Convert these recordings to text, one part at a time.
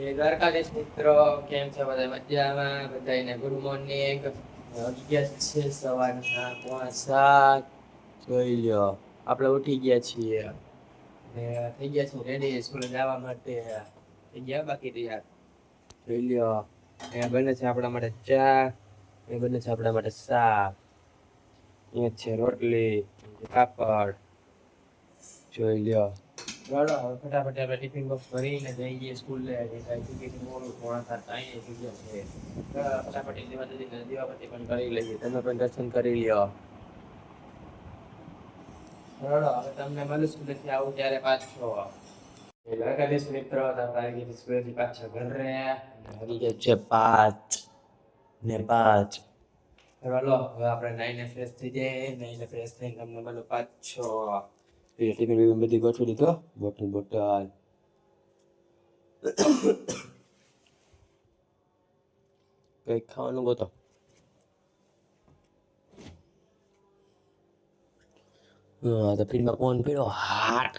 દ્વારકાધીશ મિત્રો, કેમ છે બધા? મજામાં? બધાને ગુડ મોર્નિંગ. વાગ્યા છે સવારના 7:15. જોઈ લ્યો, આપણે ઉઠી ગયા છીએ ને થઈ ગયા છે રેડી સ્કૂલે જવા માટે. થઈ ગયા બાકી તૈયાર. જોઈ લ્યો, અહીંયા બને છે આપણા માટે ચા, એ બને છે આપણા માટે શાક, અહીંયા છે રોટલી, પાપડ. જોઈ લ્યો, ચાલો હવે ફટાફટ આપણે ટિફિન બોક્સ ભરીને જઈએ સ્કૂલે. ટિફિન મોડું થોડા સાત અહીં થઈ ગયા છે. ફટાફટ દીવાબત્તી પણ કરી લઈએ, તમે પણ દર્શન કરી લ્યો. ચાલો હવે તમને મળું સ્કૂલેથી આવું ત્યારે પાછો. દ્વારકાધીશ મિત્રો, આવી ગઈ સ્કૂલેથી પાછા ઘરે. આવી ગયા છે 5:05. ચાલો હવે આપણે નાઈને ફ્રેશ થઈ જઈએ. નાઈને ફ્રેશ થઈને તમને મળું પાછો. ટિફિન બધી ગોઠવી દીધો, બોટલ કઈક ખાવાનું ગોતો. તો ફીડમાં કોણ પીડો હાટ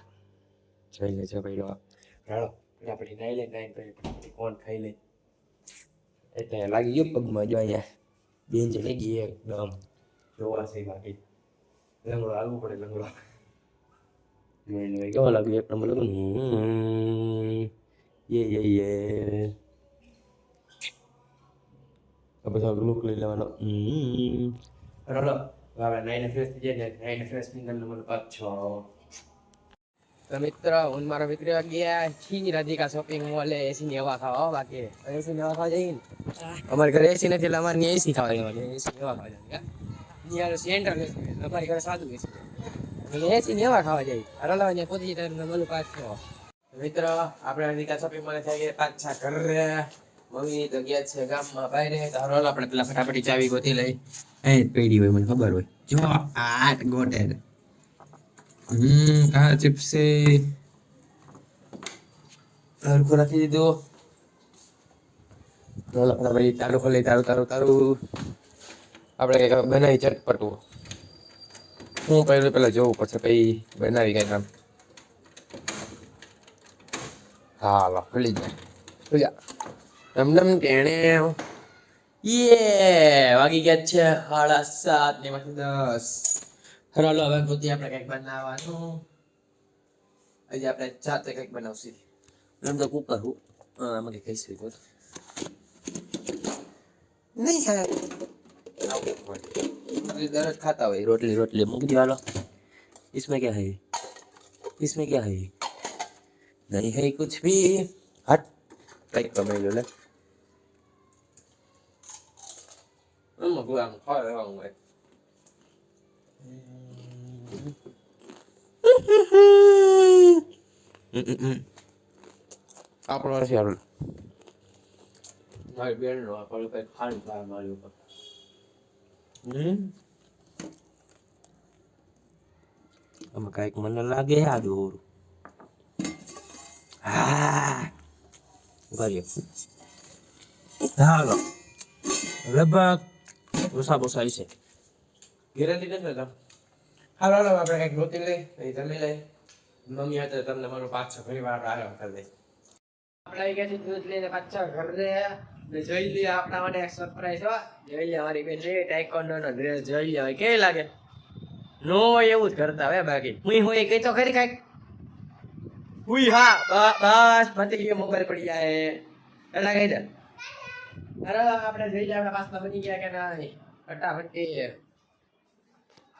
જોઈ લે છે પીડો. રાડો આપણે નાઈ લે, નાઈ પછી કોણ ખાઈ લે. એટલે લાગી ગયો પગમાં. જો અહીંયા બેન્ચ લઈ ગઈ એકદમ જોવા છે. બાકી લંગડો હાલવું પડે, લંગડો. કેવો લાગ્યું? એક નંબર લાગ્યું. યે પછી લુક લઈ લેવાનો. બરાબર, હવે નાઈને ફ્રેશ થઈ જાય. નાઈને ફ્રેશ થઈ તમને મને પાછો. તો મિત્ર, હું મારા મિત્ર ગયા છીએ રાધિકા શોપિંગ મોલે એસી ની હવા ખાવા. બાકી એસી ની હવા ખાવા જઈએ ને, અમારે ઘરે એસી નથી એટલે અમારે એસી ખાવા જવાનું. એસી ની હવા ખાવા જવાનું સેન્ટ્રલ એસી, અમારી ઘરે સાદું એસી. એસી ની હવા ખાવા જાય. રલાવા ત્યાં પહોંચી જાય તમને બોલું પાછો. મિત્ર, આપણે રાધિકા શોપિંગ મોલે થઈ ગયા પાછા ઘરે. મમ્મી તો ગયા છે ગામમાં બહાર. તો રોલ આપણે પેલા ફટાફટી ચાવી ગોતી લઈ. એ પેઢી હોય, મને ખબર હોય. જો આટ ગોટેડ. આ ચિપ્સે હરખું રાખી દીધું. રોલ આપણે ભાઈ તારું ખોલી. તારું આપણે કંઈક બનાવી ચટપટું. હું પેલા જોવું પડશે કઈ બનાવી કઈ કામ. હાલો ખુલી જાય. રમડમ ટેણે. વાગી ગયા છે 7:30 ને 10. ચાલો હવે પોતે આપણે કંઈક બનાવવાનું. આજે આપણે જાતે કંઈક બનાવશું. એમ તો કુકર આમાં કંઈક કહીશું નહીં. હા दररोज खाता हुआ रोटली मूंग वाला. इसमें क्या है? इसमें क्या है? नहीं है कुछ भी. हट कई कमाई लो ले. मैं बुआ में खा रहा हूँ. आप लोग से यार मारी बेन लो आप लोग खाने का मारी ऊपर. આમાં કઈક મને લાગે આ દોર. હાલો લગભગ બોસા છે. ગેરંટી નથી લેતા. હાલો આપણે કઈક ગોતી લઈ જમી લઈ. મમ્મી હતા તમને મારો પાછો ઘણી વાર આરામ કરી દે. આપણે આવી ગયા છીએ દૂધ લઈને પાછા ઘરે. જોઈ લઈએ આપણા માટે એક સરપ્રાઈઝ. જોઈ લે મારી બેન ટાઈકોન્ડો નો ડ્રેસ જોઈ લે કેવી લાગે. નો એવું જ કરતા હવે. બાકી હું કઈ તો ખરી કાંઈક હા બસ પતી ગયો. મોબાઈલ પડી જાય એટલા કઈ દે. અરે આપણે જોઈ લે આપણા પાસ્તા બની ગયા કે ના. ફટાફટી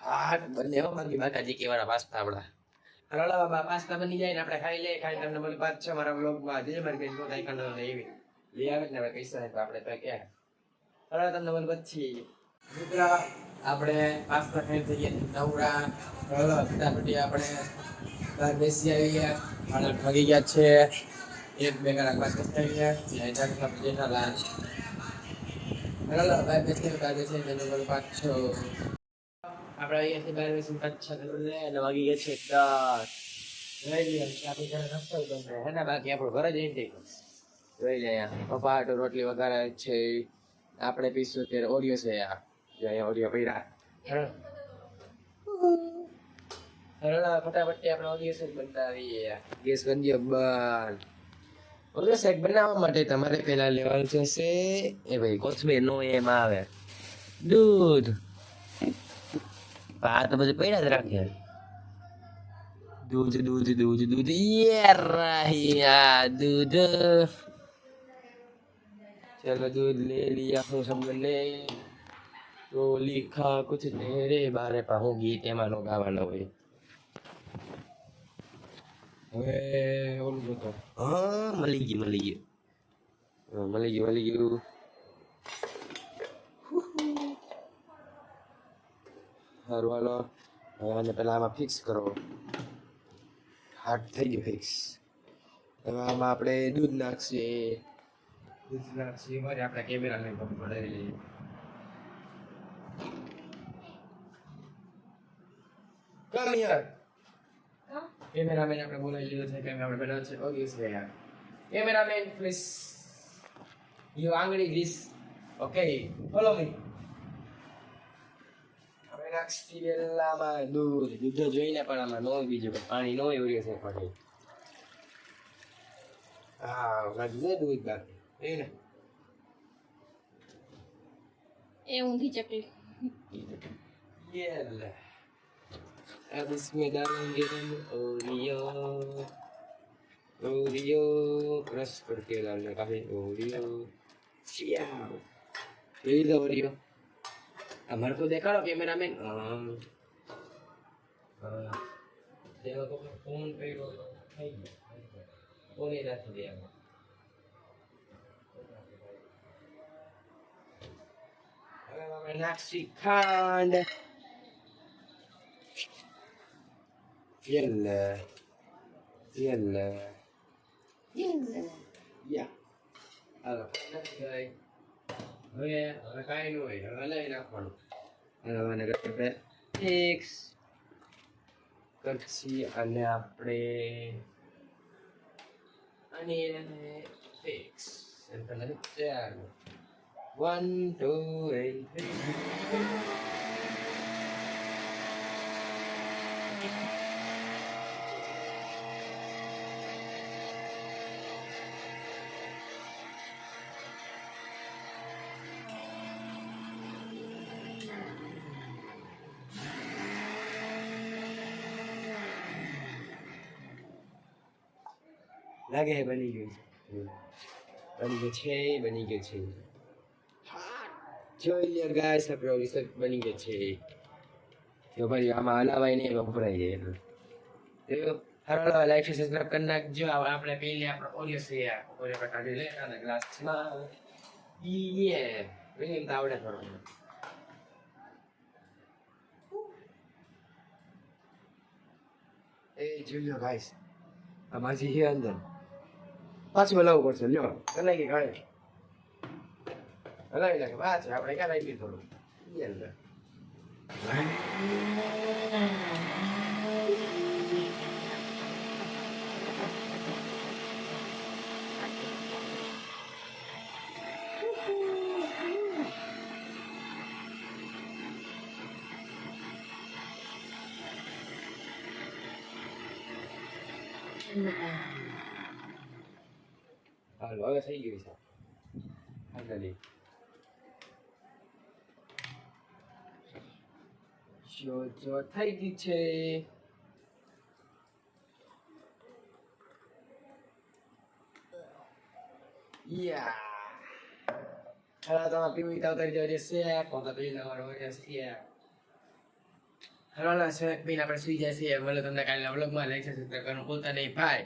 હા બંને હો. બાકી બાકાજી કેવાળા પાસ્તા આપણા. અરે પાસ્તા બની જાય ને આપણે ખાઈ લે. ખાઈ તમને બોલી પાછો મારા બ્લોગમાં જે મારી બેન ટાઈકોન્ડો એવી લઈ આવે ને પૈસા આપણે તો ક્યાં. અરે તમને બોલ પછી મિત્ર આપણે પાસ્તા ખાઈ થઈ ગયા નવરા. ફટાફટી આપણે બહાર બેસી આવી ગયા. વાગી ગયા છે 1-2 કલાક પાસ્તા ખાઈ ગયા. બહાર બેસી પાછો આપણે અહીંયાથી બહાર બેસી પાછા અને વાગી ગયા છે 10. હે ને બાકી આપણું ઘર જ એન્ટી જોઈ લે. પપ્પા હાટુ રોટલી વઘારે છે. આપણે પીશું ત્યારે ઓરિયો છે. અહીંયા ઓરિયો પીરા. ફટાફટ આપણે ઓરિયો છે બનાવીએ. ગેસ કરી દો બંધ. ઓલો શેક બનાવવા માટે તમારે પહેલા લેવાનું થશે એ ભાઈ કોથમીર નો એમ આવે દૂધ. આ તો બધું પડ્યા જ રાખે. दूध दूध दूध दूध ये रहा दूध. चलो दूध ले लिया हूँ सबने तो लिखा कुछ तेरे बारे पर હું ગીત એમાં નો ગાવાનો હોય. હવે ઓલું જોતો હા મળી ગયું. સારું હાલો હવે આને પેલા આમાં ફિક્સ કરો. હાર્ડ થઈ ગયું ફિક્સ. હવે આમાં આપણે દૂધ નાખીએ મારે આપણા કેમેરાને પકડાવી લઈએ. કમ યાર કેમેરામેન આપણે બોલાવી લીધો છે કેમેરામેન બનાવ છે ઓબ્વિયસલી યાર કેમેરામેન પ્લીઝ યુ આંગળી ધીસ ઓકે ફોલો મી. હવે નાખી પેલામાં દૂધ જોઈને પણ આમાં નો બીજું પાણી નો એવું રહેશે પડે. હા નાખી દૂધ બાકી એ ને એ ઊંધી ચકલી યેલે. अब इसमें डालेंगे हम ओरियो क्रश करके डालने का है ओरियो. ये लो ओरियो हमारे को देखा लो कैमरामैन. देखो तो फोन पे फोन ही रख दिया. હવે આપણે નાખી ખાંડ. Yelle. Ja. Alors, હવે કાંઈ ન હોય હવે લઈ નાખવાનું. અને આપણે ફિક્સ પછી અને આપણે અને ફિક્સ ચાલો 1 2 and 3. લાગે બની ગયું છે. જોઈ લ્યો ગાઈસ આપણો રિસર્ચ બની ગયો છે. તો ભાઈ આમાં હલાવાય નહીં વપરાય જાય એટલે તો હાલો લાઈક સબસ્ક્રાઇબ કરી નાખજો. આપણે પહેલી આપણો ઓડિયો છે ઓડિયો પર કાઢી લે અને ગ્લાસમાં એમ તો આવડે થોડું. એ જોઈ લો ગાઈસ આમાં જે છે અંદર પાછું હલાવવું પડશે. લ્યો હલાવી કે કાઢે હલાવી નાખે પાછું આપણે ક્યાં લાવી થોડું અંદર. હાલો હવે થઈ ગયું છે ફાઇનલી. જો થઈ ગઈ છે. યા હાલો તમે પીવી તો કરી દેજો શેક તો પી લેવાનો હોય શેક. હાલો શેક પીને આપણે સુઈ જાય છે. મળે તમને કાલે વ્લોગમાં લાઈક સબસ્ક્રાઇબ કરવાનું ભૂલતા નહીં ભાઈ.